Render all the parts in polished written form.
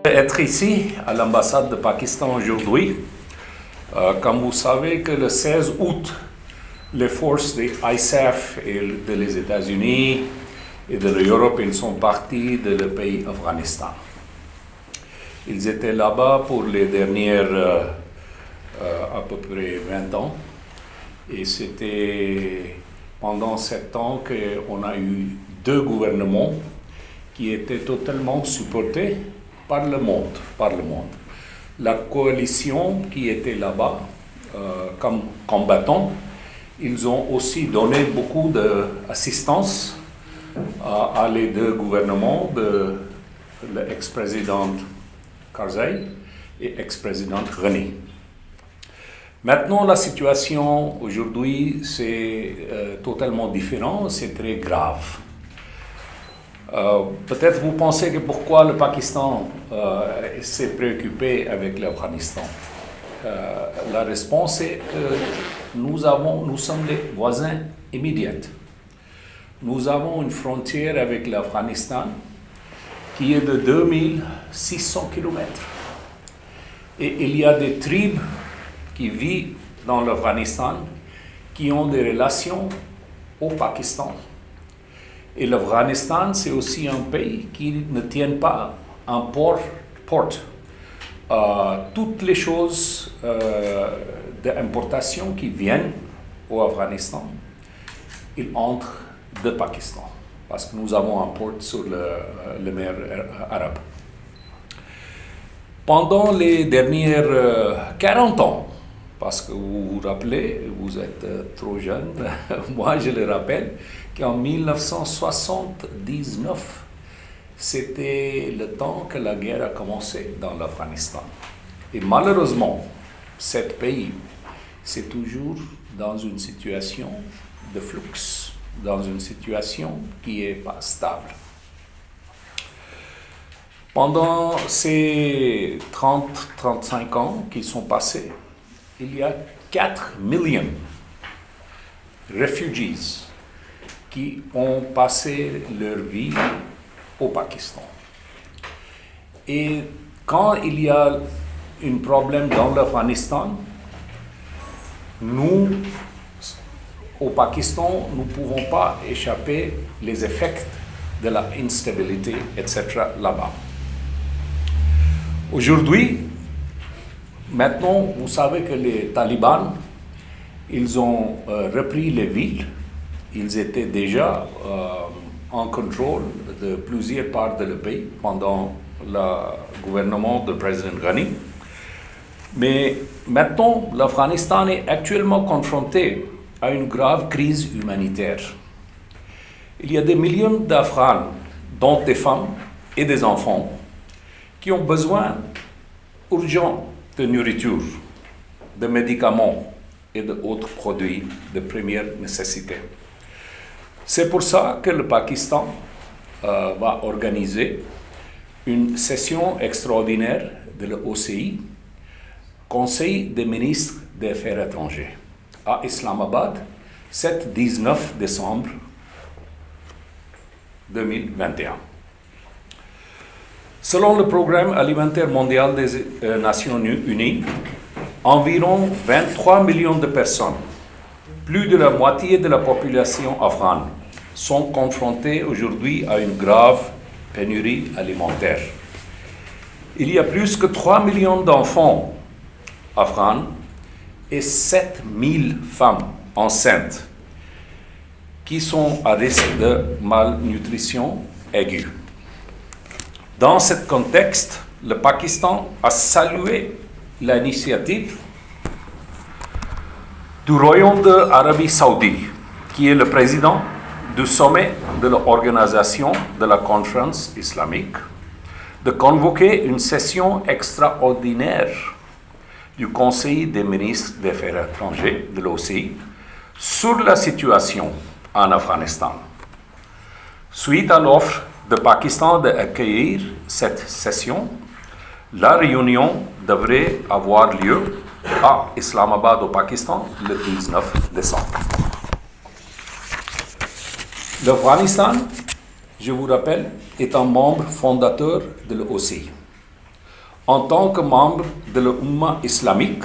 Être ici à l'ambassade de Pakistan aujourd'hui, comme vous savez que le 16 août, les forces des ISAF et des États-Unis et de l'Europe, ils sont partis de le pays Afghanistan. Ils étaient là-bas pour les dernières à peu près 20 ans et c'était pendant 7 ans qu'on a eu 2 gouvernements qui étaient totalement supportés par le monde. La coalition qui était là-bas comme combattants, ils ont aussi donné beaucoup d'assistance à les 2 gouvernements de l'ex-président Karzai et ex-président Ghani. Maintenant, la situation aujourd'hui, c'est totalement différent, c'est très grave. Peut-être vous pensez que pourquoi le Pakistan s'est préoccupé avec l'Afghanistan. La réponse est que nous sommes les voisins immédiats. Nous avons une frontière avec l'Afghanistan qui est de 2600 km. Et il y a des tribus qui vivent dans l'Afghanistan qui ont des relations au Pakistan. Et l'Afghanistan, c'est aussi un pays qui ne tient pas un port. Toutes les choses d'importation qui viennent au Afghanistan, ils entrent de Pakistan, parce que nous avons un port sur le mer Arabe. Pendant les dernières 40 ans, parce que vous vous rappelez, vous êtes trop jeune, moi je le rappelle, qu'en 1979, c'était le temps que la guerre a commencé dans l'Afghanistan. Et malheureusement, ce pays, c'est toujours dans une situation de flux, dans une situation qui n'est pas stable. Pendant ces 30-35 ans qui sont passés, il y a 4 millions de réfugiés qui ont passé leur vie au Pakistan. Et quand il y a un problème dans l'Afghanistan, nous, au Pakistan, nous ne pouvons pas échapper les effets de la instabilité, etc. là-bas. Aujourd'hui, maintenant, vous savez que les talibans, ils ont repris les villes. Ils étaient déjà en contrôle de plusieurs parts du pays pendant le gouvernement du président Ghani. Mais maintenant, l'Afghanistan est actuellement confronté à une grave crise humanitaire. Il y a des millions d'Afghans, dont des femmes et des enfants, qui ont besoin urgent de nourriture, de médicaments et d'autres produits de première nécessité. C'est pour ça que le Pakistan va organiser une session extraordinaire de l'OCI, Conseil des ministres des Affaires étrangères, à Islamabad, 7-19 décembre 2021. Selon le Programme alimentaire mondial des Nations Unies, environ 23 millions de personnes, plus de la moitié de la population afghane, sont confrontées aujourd'hui à une grave pénurie alimentaire. Il y a plus que 3 millions d'enfants afghans et 7000 femmes enceintes qui sont à risque de malnutrition aiguë. Dans ce contexte, le Pakistan a salué l'initiative du Royaume d'Arabie Saoudite, qui est le président du sommet de l'Organisation de la Conférence islamique, de convoquer une session extraordinaire du Conseil des ministres des Affaires étrangères de l'OCI sur la situation en Afghanistan. Suite à l'offre du Pakistan d'accueillir cette session, la réunion devrait avoir lieu à Islamabad au Pakistan le 19 décembre. L'Afghanistan, je vous rappelle, est un membre fondateur de l'OCI. En tant que membre de l'Oumma islamique,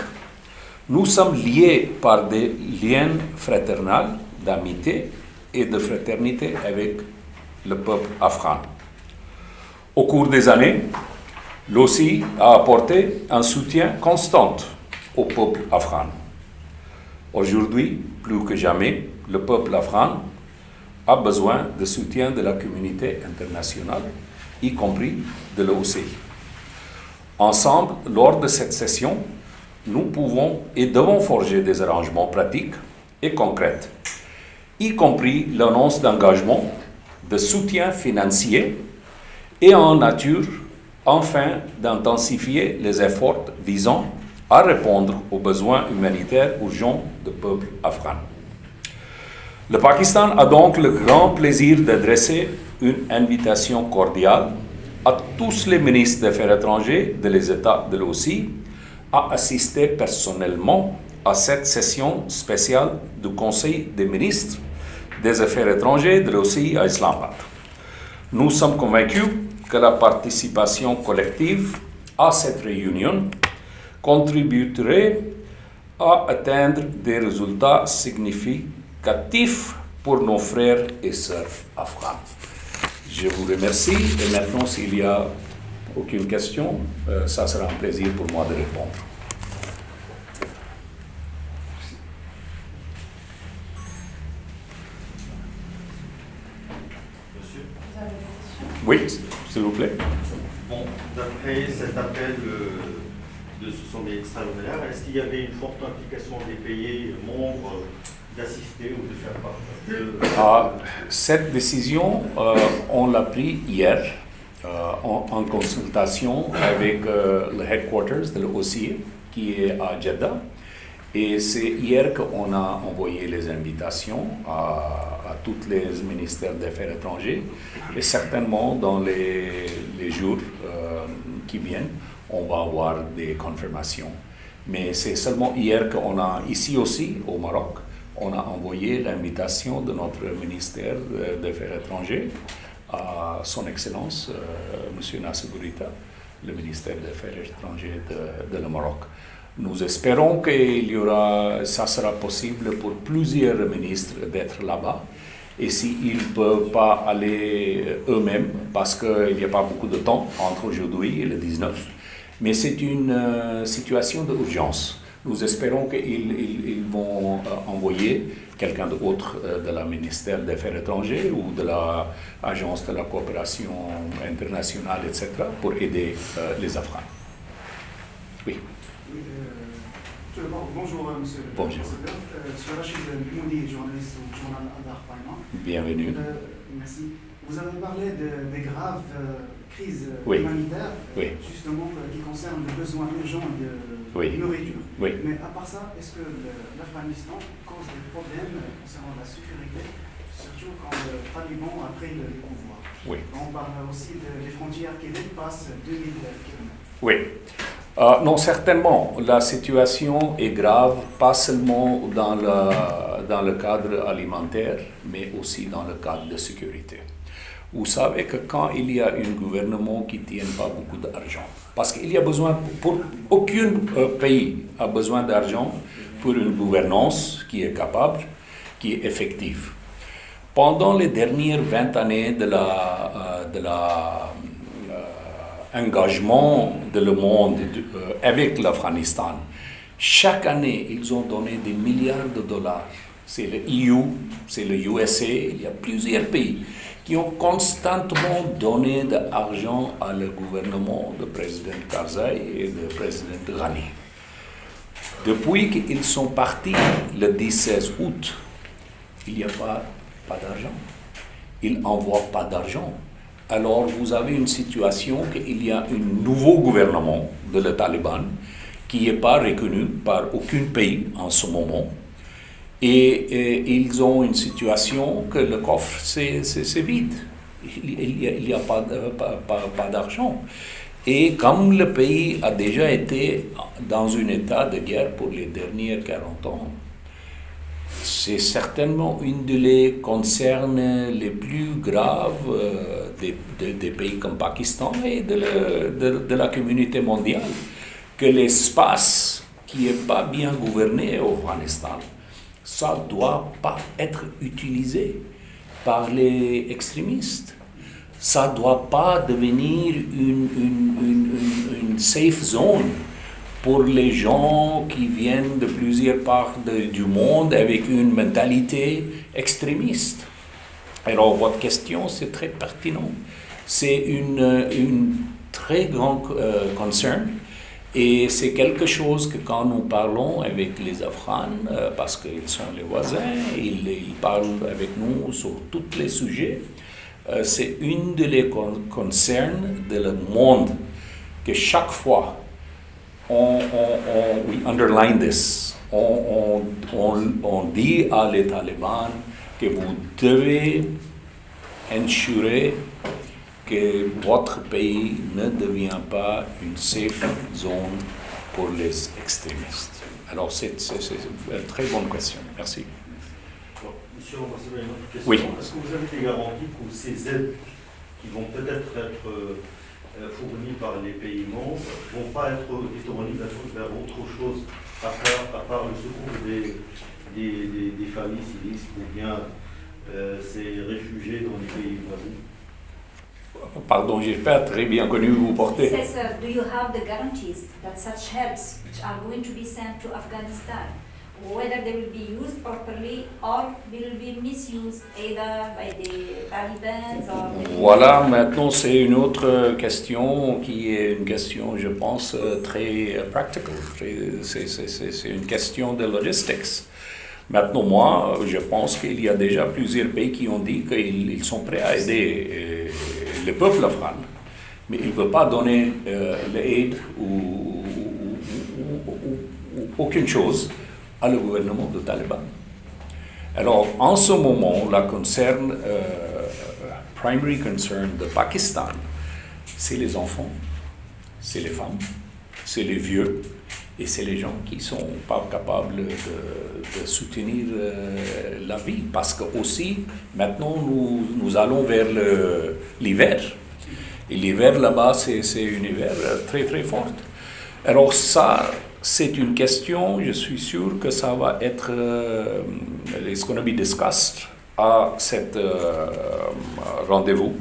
nous sommes liés par des liens fraternels, d'amitié et de fraternité avec le peuple afghan. Au cours des années, l'OCI a apporté un soutien constant au peuple afghan. Aujourd'hui, plus que jamais, le peuple afghan a besoin de soutien de la communauté internationale, y compris de l'OCI. Ensemble, lors de cette session, nous pouvons et devons forger des arrangements pratiques et concrets, y compris l'annonce d'engagement, de soutien financier et en nature, afin d'intensifier les efforts visant à répondre aux besoins humanitaires urgents du peuple afghan. Le Pakistan a donc le grand plaisir d'adresser une invitation cordiale à tous les ministres des Affaires étrangères des États de l'OCI à assister personnellement à cette session spéciale du Conseil des ministres des Affaires étrangères de l'OCI à Islamabad. Nous sommes convaincus que la participation collective à cette réunion contribuerait à atteindre des résultats significatifs pour nos frères et sœurs afghans. Je vous remercie et maintenant, s'il n'y a aucune question, ça sera un plaisir pour moi de répondre. Monsieur. Oui, s'il vous plaît. Bon, d'après cet appel de ce sommet extraordinaire, est-ce qu'il y avait une forte implication des pays membres d'assister ou de faire part Cette décision, on l'a prise hier en consultation avec le headquarters de l'OCI qui est à Jeddah. Et c'est hier qu'on a envoyé les invitations à tous les ministères des Affaires étrangères. Et certainement, dans les jours qui viennent, on va avoir des confirmations. Mais c'est seulement hier qu'on a, ici aussi, au Maroc, on a envoyé l'invitation de notre ministère des Affaires étrangères à son Excellence, M. Nasser Bourita, le ministère des Affaires étrangères de le Maroc. Nous espérons que ça sera possible pour plusieurs ministres d'être là-bas. Et s'ils ne peuvent pas aller eux-mêmes, parce qu'il n'y a pas beaucoup de temps entre aujourd'hui et le 19, mais c'est une situation d'urgence. Nous espérons qu'ils vont envoyer quelqu'un d'autre de la ministère des Affaires étrangères ou de l'Agence de la coopération internationale, etc., pour aider les Afghans. Oui. Tout d'abord, bonjour monsieur le ambassadeur. Je suis Rachid Moudi, journaliste au journal Al-Akhbar. Bienvenue. Merci. Vous avez parlé des graves crises humanitaires, justement, qui concernent le besoin urgent de nourriture. Oui. Mais à part ça, est-ce que l'Afghanistan cause des problèmes concernant la sécurité, surtout quand le Taliban a pris le pouvoir? Oui. On parle aussi des frontières qui dépassent 2000 km. Oui. Non, certainement, la situation est grave, pas seulement dans le cadre alimentaire, mais aussi dans le cadre de sécurité. Vous savez que quand il y a un gouvernement qui ne tient pas beaucoup d'argent, parce qu'il y a besoin, pour aucun pays a besoin d'argent pour une gouvernance qui est capable, qui est effective. Pendant les dernières 20 années de l'engagement de le monde avec l'Afghanistan, chaque année, ils ont donné des milliards de dollars. C'est le EU, c'est le USA, il y a plusieurs pays qui ont constamment donné de l'argent à le gouvernement du président Karzai et du président Ghani. Depuis qu'ils sont partis le 16 août, il n'y a pas d'argent. Ils n'envoient pas d'argent. Alors vous avez une situation qu'il y a un nouveau gouvernement de le Taliban qui n'est pas reconnu par aucun pays en ce moment. Et ils ont une situation que le coffre, c'est vide. Il n'y a pas d'argent. Et comme le pays a déjà été dans un état de guerre pour les derniers 40 ans, c'est certainement une des concerns les plus graves des pays comme Pakistan et de la communauté mondiale, que l'espace qui n'est pas bien gouverné au Afghanistan, ça ne doit pas être utilisé par les extrémistes. Ça ne doit pas devenir une safe zone pour les gens qui viennent de plusieurs parts du monde avec une mentalité extrémiste. Alors, votre question, c'est très pertinent. C'est une très grande concern. Et c'est quelque chose que quand nous parlons avec les Afghans, parce qu'ils sont les voisins, ils parlent avec nous sur tous les sujets, c'est une des concerns de le monde que chaque fois we underline this, on dit à les talibans que vous devez assurer que votre pays ne devient pas une safe zone pour les extrémistes. Alors, c'est une très bonne question. Merci. Bon, monsieur, on va se une autre question. Oui. Est-ce que vous avez des garanties que ces aides qui vont peut-être être fournies par les pays membres ne vont pas être détournées vers autre chose à part le secours des familles civiles ou bien ces réfugiés dans les pays voisins? Pardon, je n'ai pas très bien connu vous porter. He says, do you have the guarantees that such helps which are going to be sent to Afghanistan, whether they will be used properly or will be misused either by the Taliban or... Voilà, maintenant c'est une autre question qui est une question, je pense, très practical. C'est une question de logistics. Maintenant, moi, je pense qu'il y a déjà plusieurs pays qui ont dit qu'ils sont prêts à aider le peuple afghan, mais ils ne veulent pas donner l'aide ou aucune chose à le gouvernement de Taliban. Alors, en ce moment, la primary concern de Pakistan, c'est les enfants, c'est les femmes, c'est les vieux, et c'est les gens qui ne sont pas capables de soutenir la vie. Parce que aussi, maintenant, nous allons vers l'hiver. Et l'hiver là-bas, c'est un hiver très très fort. Alors ça, c'est une question, je suis sûr que ça va être, it's going to be discussed à cet rendez-vous,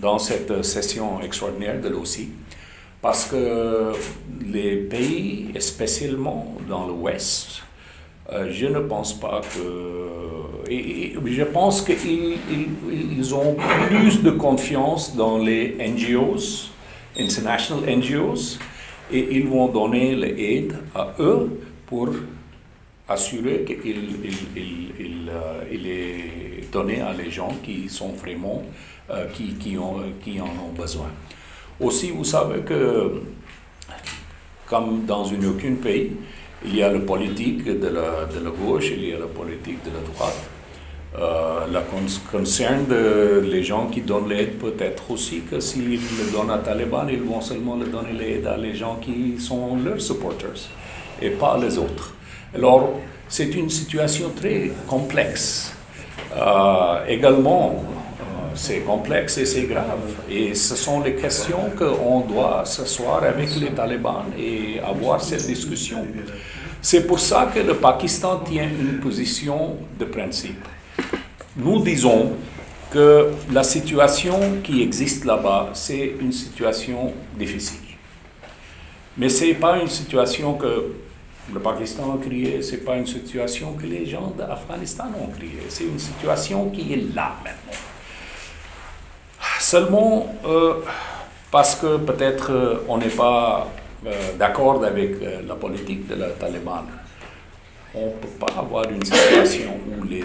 dans cette session extraordinaire de l'OCI. Parce que les pays, spécialement dans l'Ouest, je ne pense pas que... je pense qu'ils ont plus de confiance dans les NGOs, international NGOs, et ils vont donner l'aide à eux pour assurer qu'il est donné à les gens qui sont vraiment, qui en ont besoin. Aussi, vous savez que, comme dans aucun pays, il y a la politique de la gauche, il y a la politique de la droite. La concerne les gens qui donnent l'aide peut-être aussi que s'ils le donnent à Taliban, ils vont seulement le donner l'aide à les gens qui sont leurs supporters et pas les autres. Alors, c'est une situation très complexe. Également, c'est complexe et c'est grave. Et ce sont les questions qu'on doit s'asseoir avec les talibans et avoir cette discussion. C'est pour ça que le Pakistan tient une position de principe. Nous disons que la situation qui existe là-bas, c'est une situation difficile. Mais ce n'est pas une situation que le Pakistan a créée, ce n'est pas une situation que les gens d'Afghanistan ont créée. C'est une situation qui est là maintenant. Seulement parce que peut-être on n'est pas d'accord avec la politique de la Taliban, on ne peut pas avoir une situation où les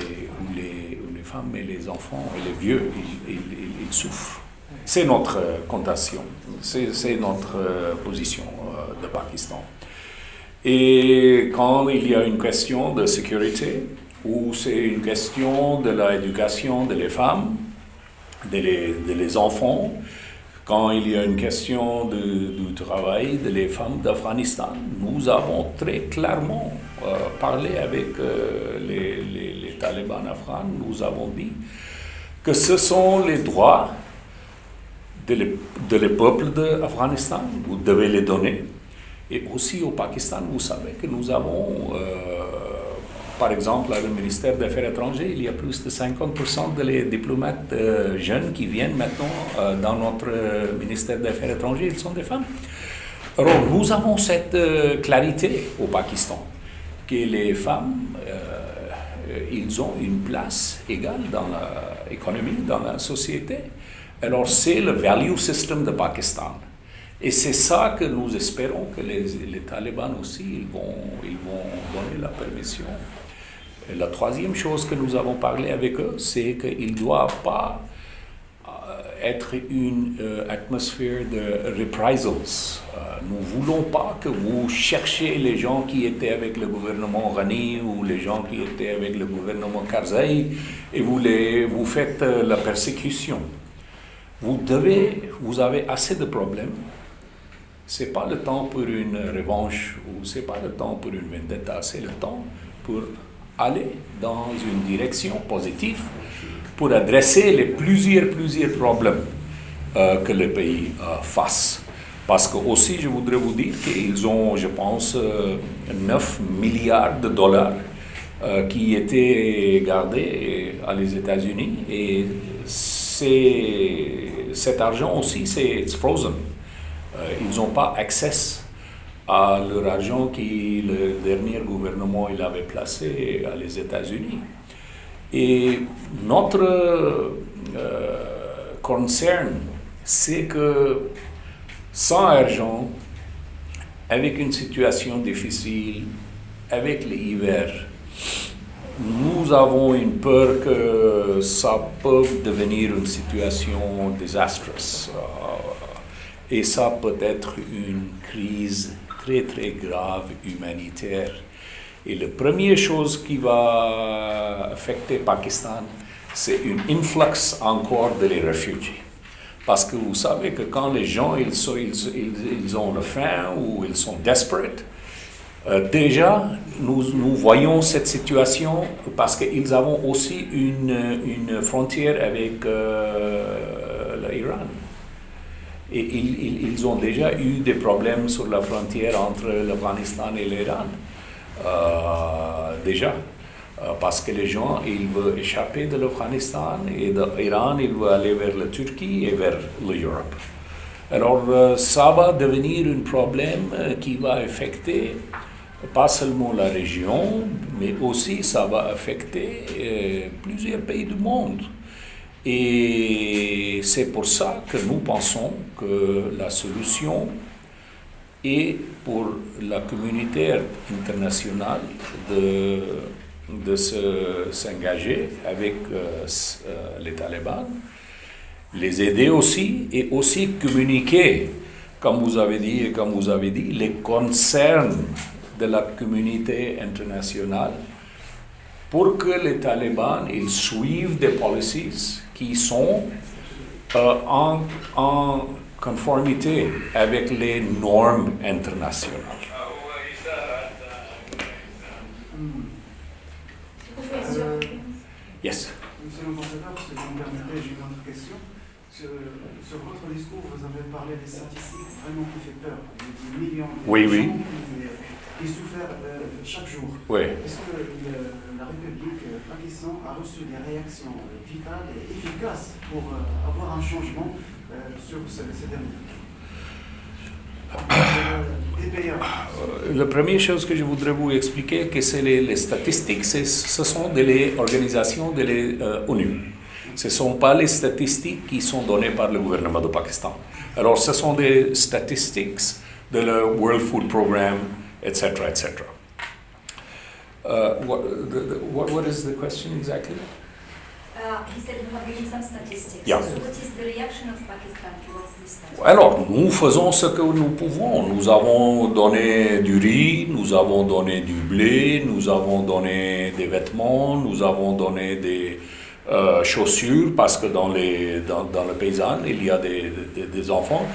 femmes et les enfants et les vieux, ils souffrent. C'est notre contention, c'est notre position de Pakistan. Et quand il y a une question de sécurité, ou c'est une question de l'éducation des femmes, des enfants, Quand il y a une question du travail des femmes d'Afghanistan, nous avons très clairement parlé avec les talibans afghans. Nous avons dit que ce sont les droits de le peuple d'Afghanistan, vous devez les donner. Et aussi au Pakistan, vous savez que nous avons, par exemple, le ministère des Affaires étrangères, il y a plus de 50% des diplomates jeunes qui viennent maintenant dans notre ministère des Affaires étrangères, ils sont des femmes. Alors, nous avons cette clarité au Pakistan, que les femmes, ils ont une place égale dans l'économie, dans la société. Alors, c'est le value system de Pakistan. Et c'est ça que nous espérons que les talibans aussi, ils vont donner la permission. Et la troisième chose que nous avons parlé avec eux, c'est qu'il ne doit pas être une atmosphère de reprisals. Nous ne voulons pas que vous cherchiez les gens qui étaient avec le gouvernement Ghani ou les gens qui étaient avec le gouvernement Karzai et vous faites la persécution. Vous avez assez de problèmes. Ce n'est pas le temps pour une revanche ou ce n'est pas le temps pour une vendetta, c'est le temps pour aller dans une direction positive pour adresser les plusieurs problèmes que le pays face. Parce que aussi, je voudrais vous dire qu'ils ont, je pense, 9 milliards de dollars qui étaient gardés aux États-Unis et cet argent aussi, c'est frozen. Ils n'ont pas accès à leur argent que le dernier gouvernement il avait placé aux États-Unis. Et notre concern, c'est que sans argent, avec une situation difficile, avec l'hiver, nous avons une peur que ça peut devenir une situation désastreuse. Et ça peut être une crise très très grave humanitaire. Et la première chose qui va affecter le Pakistan, c'est un influx encore de les réfugiés. Parce que vous savez que quand les gens ils ont faim ou ils sont desperate, déjà nous voyons cette situation parce qu'ils ont aussi une frontière avec l'Iran. Et ils ont déjà eu des problèmes sur la frontière entre l'Afghanistan et l'Iran. Déjà. Parce que les gens, ils veulent échapper de l'Afghanistan et de l'Iran, ils veulent aller vers la Turquie et vers l'Europe. Alors, ça va devenir un problème qui va affecter pas seulement la région, mais aussi ça va affecter plusieurs pays du monde. Et c'est pour ça que nous pensons que la solution est pour la communauté internationale de s'engager avec les talibans, les aider aussi et aussi communiquer, comme vous avez dit, les concerns de la communauté internationale pour que les talibans ils suivent des policies qui sont en conformité avec les normes internationales. Yes. Monsieur l'ambassadeur, si vous me permettez, j'ai une autre question. Sur votre discours, vous avez parlé des statistiques vraiment qui fait peur. Des millions de gens qui souffrent chaque jour. Oui. Est-ce que la République Pakistan a reçu des réactions vitales et efficaces pour avoir un changement sur ces derniers? La première chose que je voudrais vous expliquer, que c'est les statistiques, ce sont des organisations de l'ONU. Ce ne sont pas les statistiques qui sont données par le gouvernement du Pakistan. Alors, ce sont des statistiques de la World Food Programme, etc., etc. What is the question exactly? He said you have given some statistics. Yeah. So what is the reaction of Pakistan towards these statistics? Alors, nous faisons ce que nous pouvons. Nous avons donné du riz, nous avons donné du blé, nous avons donné des vêtements, nous avons donné chaussures, parce que dans le paysan, il y a des enfants.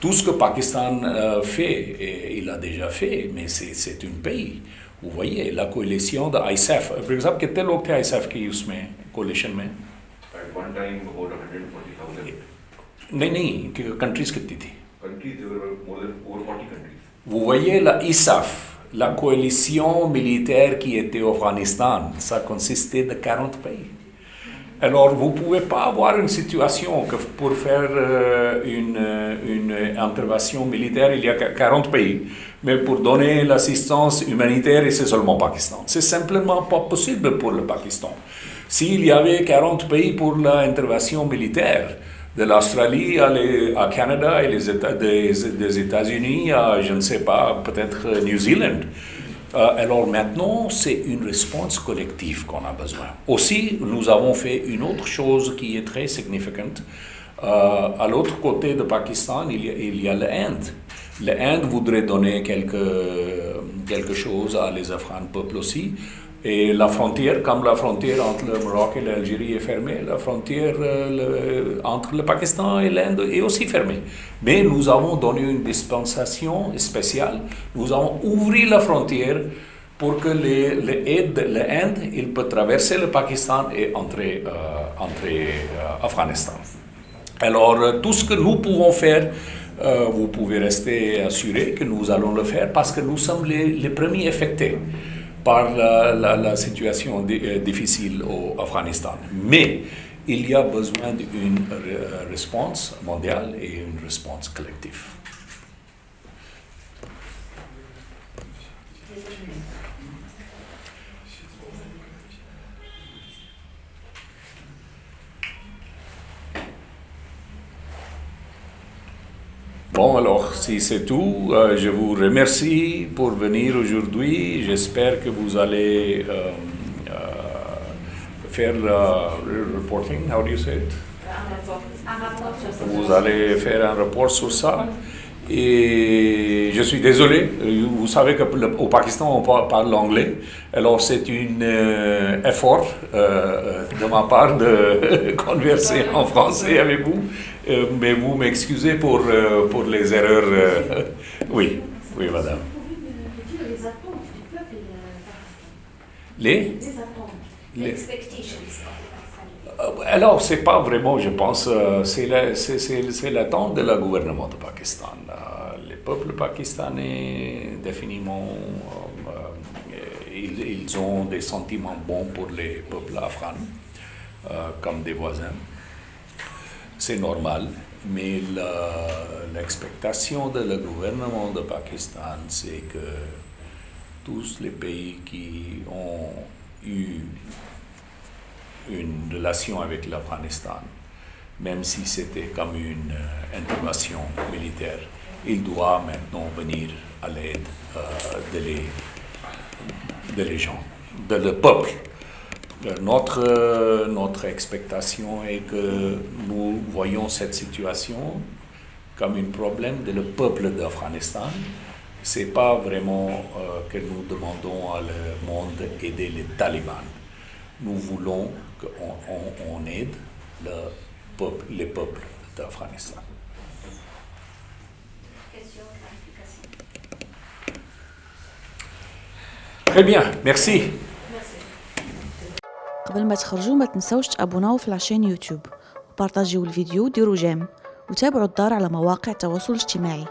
Tout ce que le Pakistan fait, et il a déjà fait, mais c'est un pays. Vous voyez, la coalition de ISAF, par exemple, कितने लोग थे ISAF की उसमें, coalition में? At one time, about 140,000 नहीं, countries कितनी थी? countries, there were more than over 40 countries. Vous voyez la ISAF, la coalition militaire qui était au Afghanistan, ça consistait de 40 pays. Alors, vous ne pouvez pas avoir une situation que pour faire une intervention militaire, il y a 40 pays, mais pour donner l'assistance humanitaire, c'est seulement le Pakistan. C'est simplement pas possible pour le Pakistan. S'il y avait 40 pays pour l'intervention militaire, de l'Australie à Canada et des États-Unis à, je ne sais pas, peut-être New Zealand. Alors maintenant, c'est une réponse collective qu'on a besoin. Aussi, nous avons fait une autre chose qui est très significante. À l'autre côté du Pakistan, il y a l'Inde. L'Inde voudrait donner quelque chose à les Afghans peuples aussi. Et la frontière, comme la frontière entre le Maroc et l'Algérie est fermée, la frontière entre le Pakistan et l'Inde est aussi fermée. Mais nous avons donné une dispensation spéciale. Nous avons ouvert la frontière pour que l'Inde il peut traverser le Pakistan et entrer en Afghanistan. Alors, tout ce que nous pouvons faire, vous pouvez rester assuré que nous allons le faire parce que nous sommes les premiers affectés par la situation difficile au Afghanistan. Mais il y a besoin d'une réponse mondiale et une réponse collective. Bon, alors, si c'est tout, je vous remercie pour venir aujourd'hui. J'espère que vous allez faire le reporting, how do you say it? Vous allez faire un rapport sur ça. Et je suis désolé, vous savez qu'au Pakistan, on parle l'anglais. Alors, c'est un effort de ma part de converser en français avec vous. Mais vous m'excusez pour les erreurs. Oui, madame. Les attentes du peuple pakistanais. Les Expectations. Alors, c'est pas vraiment, je pense, c'est l'attente de le gouvernement du Pakistan. Les peuples pakistanais, définitivement, ils ont des sentiments bons pour les peuples afghans, comme des voisins. C'est normal, mais l'expectation de le gouvernement du Pakistan, c'est que tous les pays qui ont eu une relation avec l'Afghanistan, même si c'était comme une intervention militaire, ils doivent maintenant venir à l'aide des gens, de le peuple. Notre expectation est que nous voyons cette situation comme un problème de le peuple d'Afghanistan. Ce n'est pas vraiment que nous demandons à le monde d'aider les talibans. Nous voulons qu'on aide les peuples d'Afghanistan. Très bien, merci. قبل ما تخرجوا ما تنسوش تابوناو في العشان يوتيوب وبارطاجيو الفيديو وديروا جيم وتابعوا الدار على مواقع التواصل الاجتماعي.